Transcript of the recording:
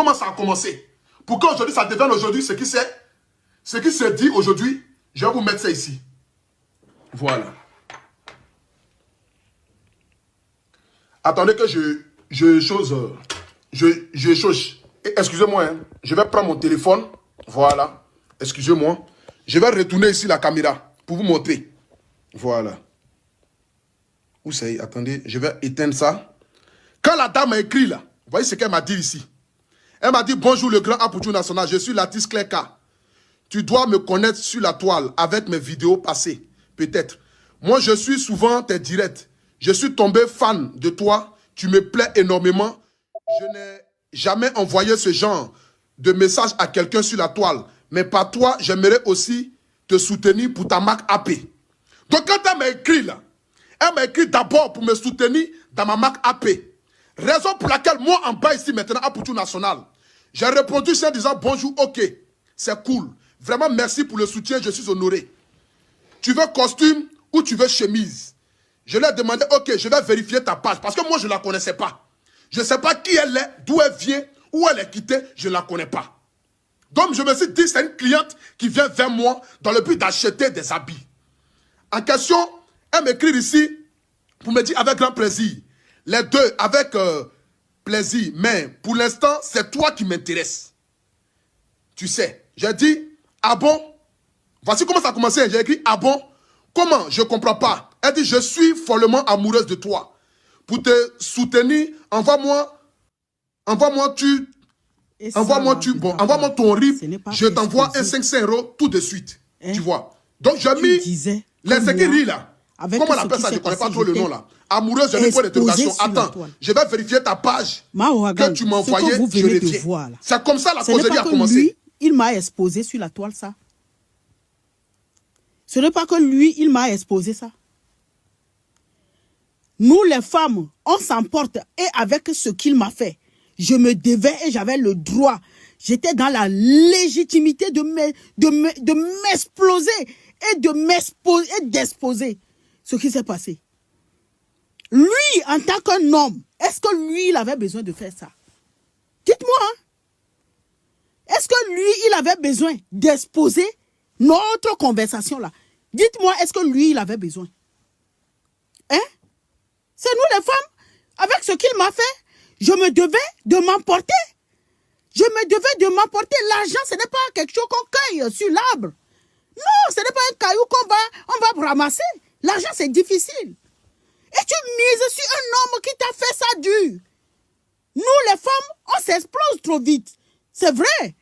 Comment ça a commencé? Pour qu'aujourd'hui ça devienne aujourd'hui ce qui s'est dit aujourd'hui. Je vais vous mettre ça ici. Voilà. Attendez que je chose. Excusez-moi, hein. Je vais prendre mon téléphone. Voilà. Excusez-moi. Je vais retourner ici la caméra pour vous montrer. Voilà. Où c'est? Attendez, je vais éteindre ça. Quand la dame a écrit là, vous voyez ce qu'elle m'a dit ici. Elle m'a dit, bonjour le grand Apoutou National, je suis l'artiste Clerka. Tu dois me connaître sur la toile avec mes vidéos passées, peut-être. Moi, je suis souvent tes directs. Je suis tombé fan de toi. Tu me plais énormément. Je n'ai jamais envoyé ce genre de message à quelqu'un sur la toile. Mais par toi, j'aimerais aussi te soutenir pour ta marque AP. Donc, quand elle m'a écrit là, elle m'a écrit d'abord pour me soutenir dans ma marque AP. Raison pour laquelle moi, en bas ici maintenant, Apoutou National, j'ai répondu en disant bonjour, ok, c'est cool. Vraiment, merci pour le soutien, je suis honoré. Tu veux costume ou tu veux chemise? Je lui ai demandé, ok, je vais vérifier ta page. Parce que moi, je ne la connaissais pas. Je ne sais pas qui elle est, d'où elle vient, où elle est quittée, je ne la connais pas. Donc, je me suis dit, c'est une cliente qui vient vers moi dans le but d'acheter des habits. En question, elle m'écrit ici pour me dire avec grand plaisir. Les deux, avec plaisir. Mais pour l'instant, c'est toi qui m'intéresse. Tu sais, j'ai dit, ah bon? Voici comment ça a commencé. J'ai écrit, ah bon? Comment? Je ne comprends pas. Elle dit, je suis follement amoureuse de toi. Pour te soutenir, envoie-moi ton RIP. Je t'envoie un 500 € tout de suite. Hein? Tu vois? Donc, j'ai mis les écrits là. Comment on appelle ça? Je ne connais pas trop le nom là. Amoureuse, j'ai mis point d'interrogation. Attends, je vais vérifier ta page que tu m'as envoyée. Je vérifie. C'est comme ça la causerie a commencé. Lui, il m'a exposé sur la toile ça. Ce n'est pas que lui, il m'a exposé ça. Nous, les femmes, on s'emporte et avec ce qu'il m'a fait, je me devais et j'avais le droit. J'étais dans la légitimité de m'exploser et d'exposer ce qui s'est passé. Lui, en tant qu'un homme, est-ce que lui, il avait besoin de faire ça? Dites-moi, hein? Est-ce que lui, il avait besoin d'exposer notre conversation là? Dites-moi, est-ce que lui, il avait besoin? Hein? C'est nous les femmes, avec ce qu'il m'a fait, je me devais de m'emporter. Je me devais de m'emporter. L'argent, ce n'est pas quelque chose qu'on cueille sur l'arbre. Non, ce n'est pas un caillou qu'on va ramasser. L'argent, c'est difficile. Et tu mises sur un homme qui t'a fait ça dur. Nous, les femmes, on s'explose trop vite. C'est vrai.